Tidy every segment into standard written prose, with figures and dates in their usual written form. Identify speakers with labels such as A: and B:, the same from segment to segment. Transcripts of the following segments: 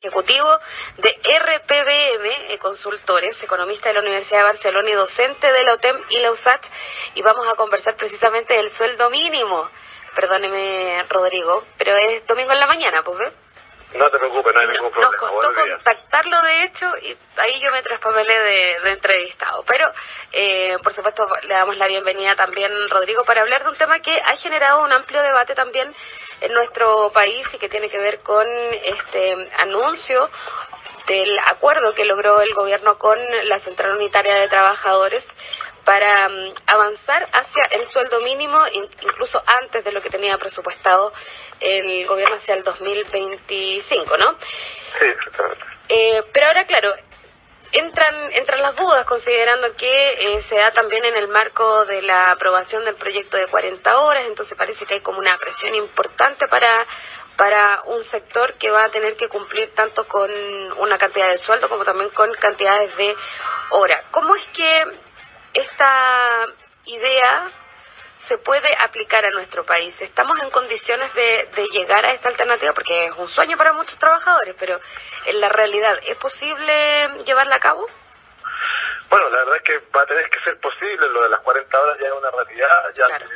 A: Ejecutivo de RPBM Consultores, economista de la Universidad de Barcelona y docente de la UTEM y la USACH, y vamos a conversar precisamente del sueldo mínimo. Perdóneme, Rodrigo, pero es domingo en la mañana, pues, ¿ver?
B: No te preocupes, no hay ningún problema.
A: Nos costó contactarlo, de hecho, y ahí yo me traspapelé de entrevistado. Pero, por supuesto, le damos la bienvenida también, Rodrigo, para hablar de un tema que ha generado un amplio debate también en nuestro país y que tiene que ver con este anuncio del acuerdo que logró el gobierno con la Central Unitaria de Trabajadores para avanzar hacia el sueldo mínimo, incluso antes de lo que tenía presupuestado el gobierno hacia el 2025, ¿no?
B: Sí, exactamente.
A: Pero ahora, claro, entran las dudas, considerando que se da también en el marco de la aprobación del proyecto de 40 horas, entonces parece que hay como una presión importante para un sector que va a tener que cumplir tanto con una cantidad de sueldo como también con cantidades de hora. ¿Cómo es que esta idea se puede aplicar a nuestro país? ¿Estamos en condiciones de llegar a esta alternativa? Porque es un sueño para muchos trabajadores, pero en la realidad, ¿es posible llevarla a cabo?
B: Bueno, la verdad es que va a tener que ser posible. Lo de las 40 horas ya es una realidad,
A: Claro.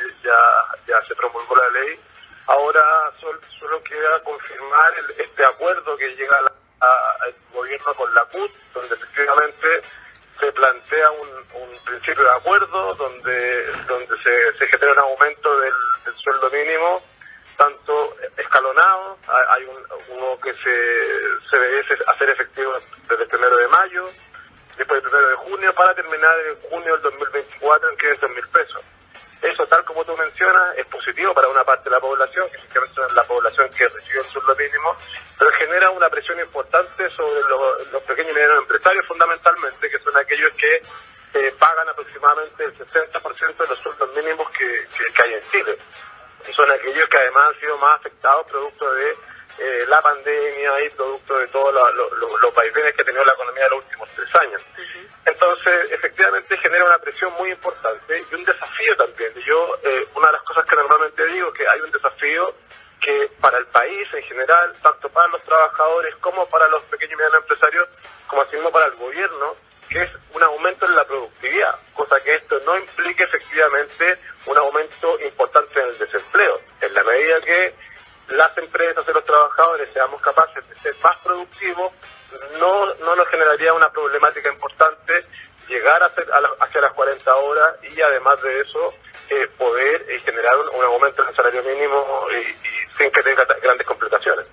B: ya se promulgó la ley. Ahora solo queda confirmar este acuerdo que llega al gobierno con la CUT, donde efectivamente se plantea un principio de acuerdo donde se genera un aumento del sueldo mínimo, tanto escalonado. Hay uno que se debe hacer efectivo desde el 1 de mayo, después del 1 de junio, para terminar en junio del 2024 en 500 mil pesos. Eso, tal como tú mencionas, es positivo para una parte de la población, que efectivamente es la población que recibe el sueldo mínimo, pero genera una presión importante sobre los pequeños y medianos empresarios, fundamentalmente, que son aquellos que pagan aproximadamente el 60% de los sueldos mínimos que hay en Chile. Y son aquellos que además han sido más afectados producto de la pandemia y producto de todos los vaivenes que ha tenido la economía de los últimos 3 años. Entonces, efectivamente, genera una presión muy importante y un desafío también. Y yo, una de las cosas que normalmente digo es que hay un desafío que para el país en general, tanto para los trabajadores como para los pequeños y medianos empresarios, como así mismo para el gobierno, que es un aumento en la productividad, cosa que esto no implique efectivamente un aumento importante en el desempleo. En la medida que las empresas y los trabajadores seamos capaces de ser más productivos, no nos generaría una problemática importante llegar hacia las 40 horas y además de eso poder generar un aumento en el salario mínimo y sin que tenga grandes complicaciones.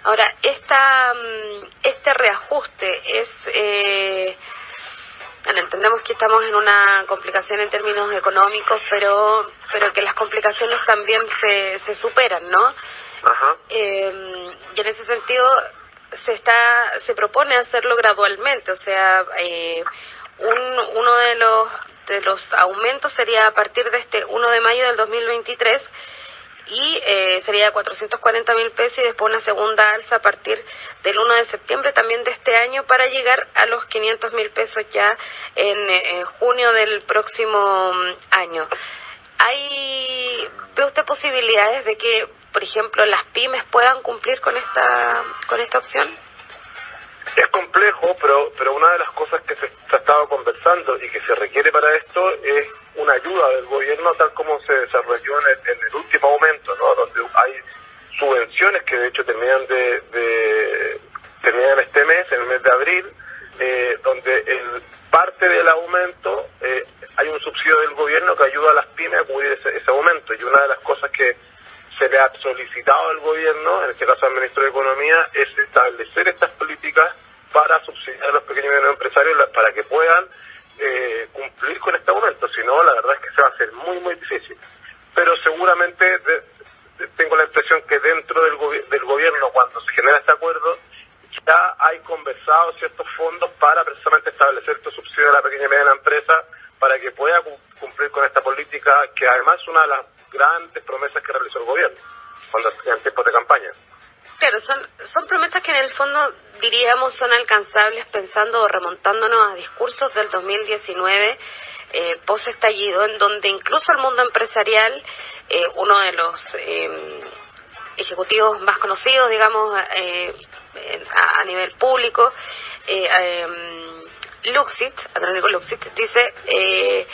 A: Ahora, este reajuste es... Bueno, entendemos que estamos en una complicación en términos económicos, pero que las complicaciones también se superan, ¿no?
B: Ajá.
A: Y en ese sentido se propone hacerlo gradualmente, o sea, uno de los aumentos sería a partir de este 1 de mayo del 2023 y sería de 440.000 pesos y después una segunda alza a partir del 1 de septiembre también de este año para llegar a los 500.000 pesos ya en junio del próximo año. ¿Ve usted posibilidades de que, por ejemplo, las pymes puedan cumplir con esta opción?
B: Es complejo, pero una de las cosas que se ha estado conversando y que se requiere para esto es una ayuda del gobierno, tal como se desarrolló en el último aumento, ¿no? Donde hay subvenciones que de hecho terminan este mes, en el mes de abril, donde parte del aumento hay un subsidio del gobierno que ayuda a las pymes a cubrir ese aumento. Y una de las cosas que se le ha solicitado al gobierno, en este caso al ministro de Economía, es establecer estas políticas para subsidiar a los pequeños y medianos empresarios para que puedan cumplir con este aumento. Si no, la verdad es que se va a hacer muy, muy difícil. Pero seguramente tengo la impresión que dentro del gobierno, cuando se genera este acuerdo, ya hay conversado ciertos fondos para precisamente establecer estos subsidios a la pequeña y mediana empresa para que pueda cumplir con esta política, que además es una de las grandes promesas que realizó el gobierno en tiempos de campaña.
A: Claro, son promesas que en el fondo, diríamos, son alcanzables pensando o remontándonos a discursos del 2019, post-estallido, en donde incluso el mundo empresarial, uno de los ejecutivos más conocidos, digamos, a nivel público. Andrónico Luxich, dice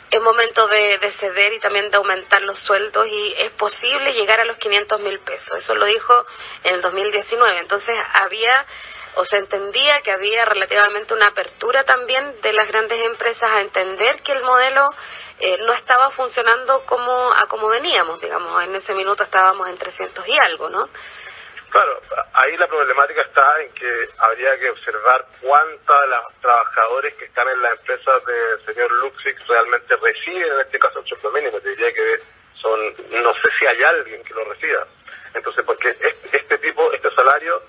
A: es momento de ceder y también de aumentar los sueldos y es posible llegar a los 500.000 pesos. Eso lo dijo en el 2019. Entonces se entendía que había relativamente una apertura también de las grandes empresas a entender que el modelo no estaba funcionando como veníamos, digamos. En ese minuto estábamos en 300 y algo, ¿no?
B: Claro, ahí la problemática está en que habría que observar cuántos de los trabajadores que están en las empresas del señor Luxich realmente reciben, en este caso, el sueldo mínimo. Te diría que no sé si hay alguien que lo reciba. Entonces, porque este salario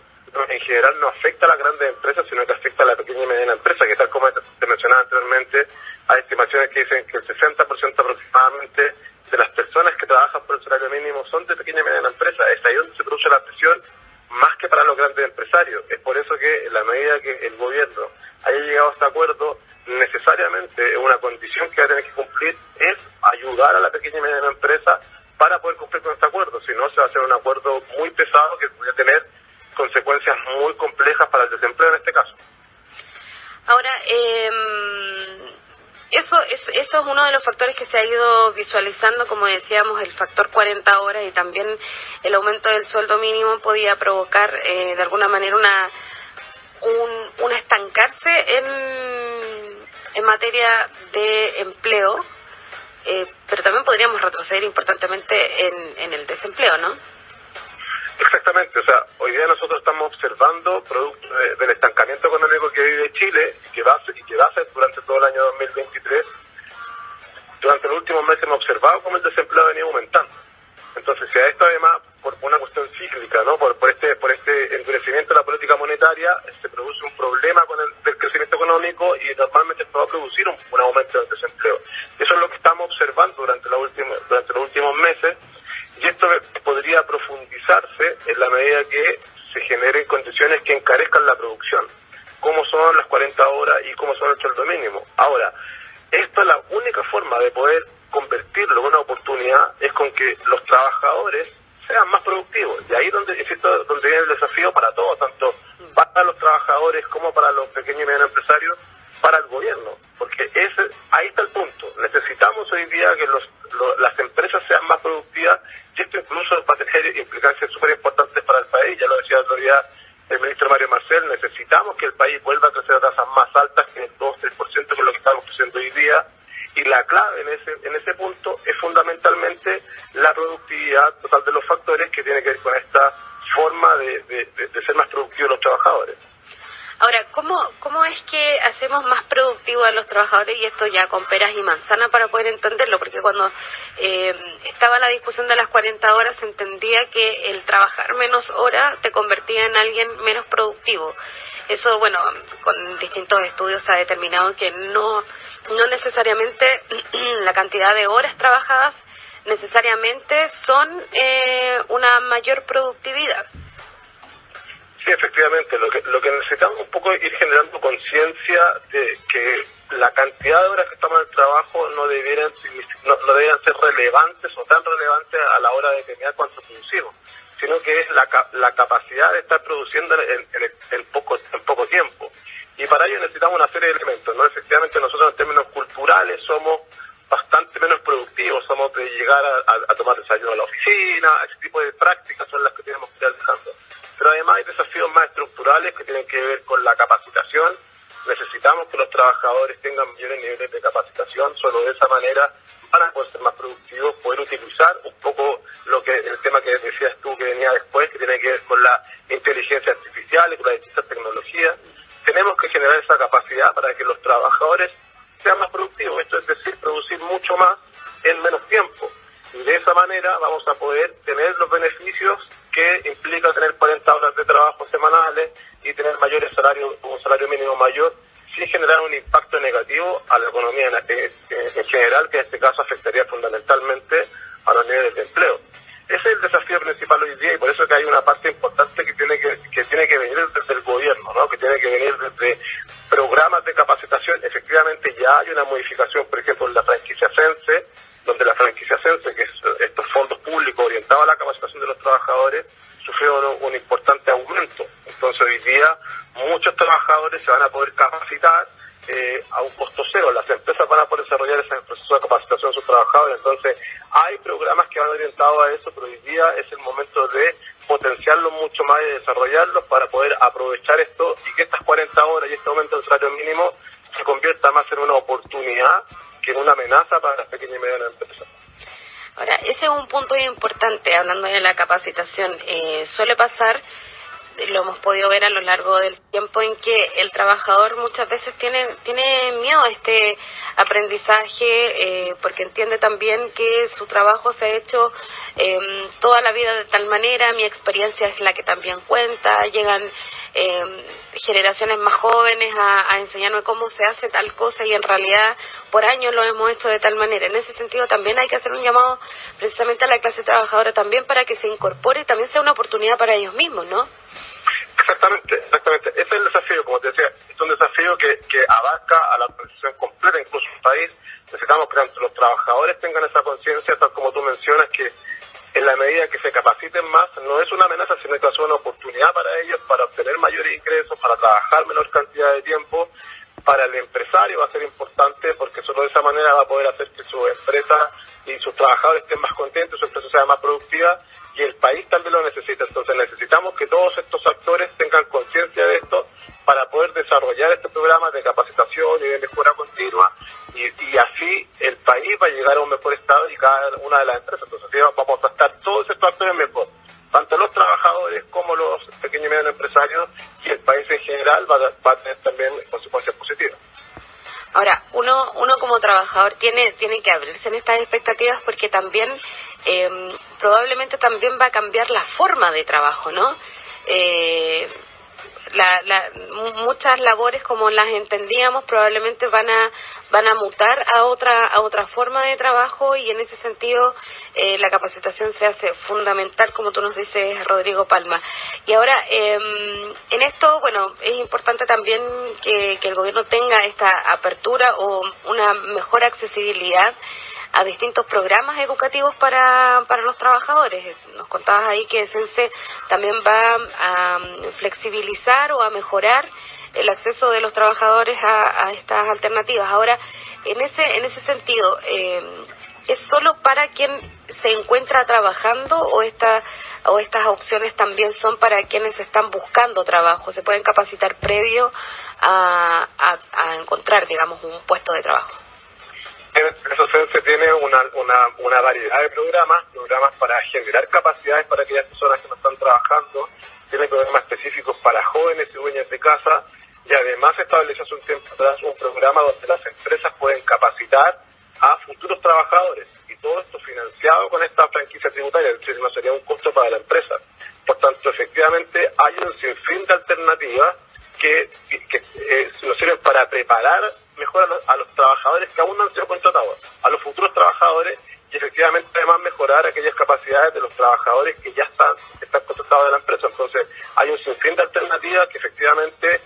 B: en general no afecta a las grandes empresas, sino que afecta a la pequeña y mediana empresa, que tal como te mencionaba anteriormente, hay estimaciones que dicen que el 60% aproximadamente de las personas que trabajan por el salario mínimo son de pequeña y mediana empresa. Es ahí donde se produce la presión, más que para los grandes empresarios. Es por eso que en la medida que el gobierno haya llegado a este acuerdo, necesariamente una condición que va a tener que cumplir es ayudar a la pequeña y mediana empresa para poder cumplir con este acuerdo. Si no, se va a hacer un acuerdo muy pesado que puede tener consecuencias muy complejas para el desempleo en este caso.
A: Ahora, eso es uno de los factores que se ha ido visualizando, como decíamos, el factor 40 horas y también el aumento del sueldo mínimo podía provocar de alguna manera un estancarse en materia de empleo, pero también podríamos retroceder importantemente en el desempleo, ¿no?
B: Exactamente, o sea, hoy día nosotros estamos observando producto del estancamiento económico que vive Chile y que va a ser durante todo el año 2023. Durante los últimos meses hemos observado cómo el desempleo ha venido aumentando. Entonces, si a esto además, por una cuestión cíclica, ¿no? por este endurecimiento de la política monetaria, se produce un problema con el crecimiento económico y normalmente esto va a producir un aumento del desempleo. Eso es lo que estamos observando durante los últimos meses. Y esto podría profundizarse en la medida que se generen condiciones que encarezcan la producción, como son las 40 horas y como son el sueldo mínimo. Ahora, esto es la única forma de poder convertirlo en una oportunidad, es con que los trabajadores sean más productivos. Y ahí donde viene el desafío para todos, tanto para los trabajadores como para los pequeños y medianos empresarios, para el gobierno. Porque ahí está el punto. Necesitamos hoy día que las empresas sean más productivas, y esto incluso va a tener implicancias súper importantes para el país. Ya lo decía la autoridad del ministro Mario Marcel, necesitamos que el país vuelva a crecer a tasas más altas que el 2-3%, que es lo que estamos creciendo hoy día, y la clave en ese punto es fundamentalmente la productividad total de los factores, que tiene que ver con esta forma de ser más productivos los trabajadores.
A: Ahora, ¿cómo es que hacemos más productivos a los trabajadores? Y esto ya con peras y manzanas para poder entenderlo, porque cuando estaba la discusión de las 40 horas se entendía que el trabajar menos horas te convertía en alguien menos productivo. Eso, bueno, con distintos estudios se ha determinado que no necesariamente la cantidad de horas trabajadas necesariamente son una mayor productividad.
B: Sí, efectivamente, lo que necesitamos un poco es ir generando conciencia de que la cantidad de horas que estamos en el trabajo no debieran ser relevantes o tan relevantes a la hora de determinar cuánto producimos, sino que es la capacidad de estar produciendo en poco tiempo. Y para ello necesitamos una serie de elementos, ¿no? Efectivamente, nosotros en términos culturales somos bastante menos productivos, somos de llegar a tomar desayuno a la oficina, ese tipo de prácticas son las que tenemos que ir alejando. Pero además hay desafíos más estructurales que tienen que ver con la capacitación. Necesitamos que los trabajadores tengan mayores niveles de capacitación, solo de esa manera van a poder ser más productivos, poder utilizar un poco el tema que decías tú que venía después, que tiene que ver con la inteligencia artificial y con las distintas tecnologías. Tenemos que generar esa capacidad para que los trabajadores sean más productivos, esto es decir, producir mucho más en menos tiempo. Y de esa manera vamos a poder tener los beneficios que implica tener 40 horas de trabajo semanales y tener un salario mínimo mayor, sin generar un impacto negativo a la economía en general, que en este caso afectaría fundamentalmente a los niveles de empleo. Ese es el desafío principal hoy día, y por eso que hay una parte importante que tiene que venir desde el gobierno, ¿no? Que tiene que venir desde programas de capacitación. Efectivamente ya hay una modificación, por ejemplo, en la franquicia Sense, donde la franquicia Sense, que es estos fondos públicos orientados a la capacitación de los trabajadores, sufrieron un importante aumento. Entonces hoy día muchos trabajadores se van a poder capacitar a un costo cero. Las empresas van a poder desarrollar ese proceso de capacitación de sus trabajadores. Entonces hay programas que van orientados a eso, pero hoy día es el momento de potenciarlos mucho más y desarrollarlos para poder aprovechar esto y que estas 40 horas y este aumento del salario mínimo se convierta más en una oportunidad que en una amenaza para las pequeñas y medianas empresas.
A: Ahora, ese es un punto importante, hablando de la capacitación. Suele pasar, lo hemos podido ver a lo largo del tiempo, en que el trabajador muchas veces tiene miedo a este aprendizaje, porque entiende también que su trabajo se ha hecho toda la vida de tal manera, mi experiencia es la que también cuenta, llegan generaciones más jóvenes a enseñarme cómo se hace tal cosa y en realidad por años lo hemos hecho de tal manera. En ese sentido también hay que hacer un llamado precisamente a la clase trabajadora también para que se incorpore y también sea una oportunidad para ellos mismos, ¿no?
B: Exactamente. Ese es el desafío, como te decía, es un desafío que abarca a la organización completa, incluso el país. Necesitamos que tanto los trabajadores tengan esa conciencia, tal como tú mencionas, que en la medida que se capaciten más, no es una amenaza, sino que es una oportunidad para ellos, para obtener mayores ingresos, para trabajar menor cantidad de tiempo. Para el empresario va a ser importante porque solo de esa manera va a poder hacer que su empresa y sus trabajadores estén más contentos, su empresa sea más productiva y el país también lo necesita. Entonces necesitamos que todos estos actores tengan conciencia de esto para poder desarrollar este programa de capacitación y de mejora continua y así el país va a llegar a un mejor estado y cada una de las empresas. Entonces vamos a estar todos estos actores mejor, tanto los trabajadores como los pequeños y medianos empresarios, y el país en general va a tener también consecuencias positivas.
A: Ahora, uno como trabajador tiene que abrirse en estas expectativas porque también probablemente también va a cambiar la forma de trabajo, ¿no? Muchas labores como las entendíamos probablemente van a mutar a otra forma de trabajo y en ese sentido la capacitación se hace fundamental, como tú nos dices, Rodrigo Palma. Y ahora en esto, bueno, es importante también que el gobierno tenga esta apertura o una mejor accesibilidad a distintos programas educativos para los trabajadores. Nos contabas ahí que SENSE también va a flexibilizar o a mejorar el acceso de los trabajadores a estas alternativas. Ahora, en ese sentido, ¿es solo para quien se encuentra trabajando o estas opciones también son para quienes están buscando trabajo? ¿Se pueden capacitar previo a encontrar, digamos, un puesto de trabajo?
B: Eso se tiene una variedad de programas para generar capacidades para aquellas personas que no están trabajando, tiene programas específicos para jóvenes y dueñas de casa, y además estableció hace un tiempo atrás un programa donde las empresas pueden capacitar a futuros trabajadores, y todo esto financiado con esta franquicia tributaria, es decir, no sería un costo para la empresa. Por tanto, efectivamente, hay un sinfín de alternativas que nos sirven para preparar mejor a los trabajadores que aún no han sido contratados, a los futuros trabajadores, y efectivamente además mejorar aquellas capacidades de los trabajadores que ya están contratados de la empresa. Entonces hay un sinfín de alternativas que efectivamente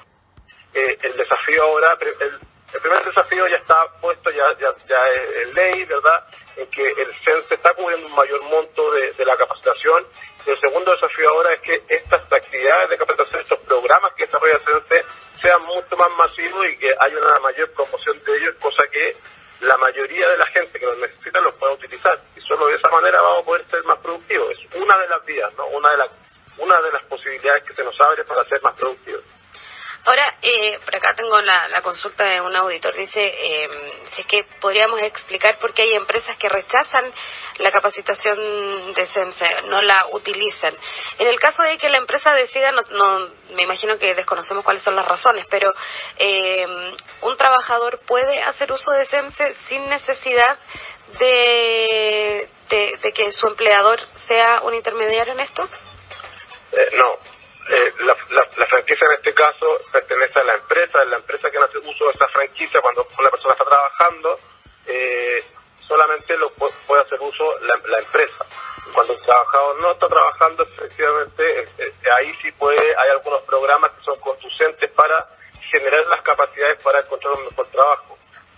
B: el desafío ahora, el primer desafío ya está puesto, ya es ley, ¿verdad?, en que el CENSE está cubriendo un mayor monto de la capacitación. Y el segundo desafío ahora es que estas actividades de capacitación, estos programas que desarrolla el CENSE, sean mucho más masivos y que haya una mayor promoción de ellos, cosa que la mayoría de la gente que los necesita los pueda utilizar. Y solo de esa manera vamos a poder ser más productivos. Es una de las vías, ¿no? Una de las posibilidades que se nos abre para ser más productivos.
A: Ahora, por acá tengo la consulta de un auditor. Dice, si es que podríamos explicar por qué hay empresas que rechazan la capacitación de CENSE, no la utilizan. En el caso de que la empresa decida, no me imagino que desconocemos cuáles son las razones, pero ¿un trabajador puede hacer uso de CENSE sin necesidad de que su empleador sea un intermediario en esto?
B: No. La franquicia en este caso pertenece a la empresa, es la empresa que hace uso de esa franquicia. Cuando una persona está trabajando, solamente lo puede hacer uso la empresa. Cuando el trabajador no está trabajando, efectivamente, ahí sí hay algunos programas que son conducentes para generar las capacidades para encontrar un mejor trabajo.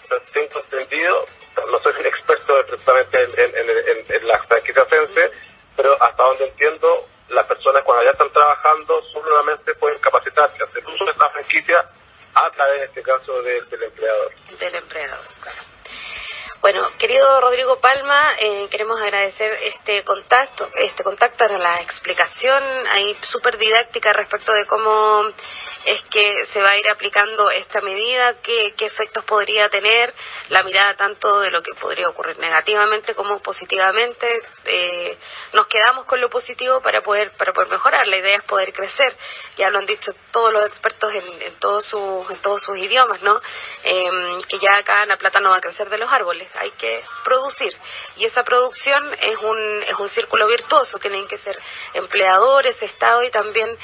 B: Pero tengo entendido, no soy un experto precisamente en la franquicia CENSE, pero hasta donde entiendo, las personas cuando ya están trabajando solamente pueden capacitarse, hacer uso de esta franquicia a través, en este caso, del empleador.
A: Del empleador, claro. Bueno, querido Rodrigo Palma, queremos agradecer este contacto, la explicación ahí súper didáctica respecto de cómo es que se va a ir aplicando esta medida, qué efectos podría tener, la mirada tanto de lo que podría ocurrir negativamente como positivamente. Nos quedamos con lo positivo para poder mejorar. La idea es poder crecer. Ya lo han dicho todos los expertos en todos sus idiomas, ¿no? Que ya acá la plata no va a crecer de los árboles, hay que producir, y esa producción es un círculo virtuoso. Tienen que ser empleadores, Estado y también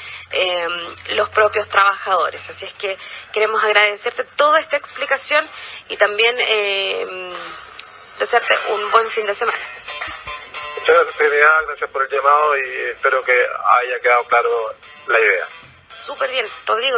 A: los propios trabajadores. Así es que queremos agradecerte toda esta explicación y también desearte un buen fin de semana.
B: Muchas gracias, Trinidad, gracias por el llamado y espero que haya quedado claro la idea.
A: Súper bien, Rodrigo.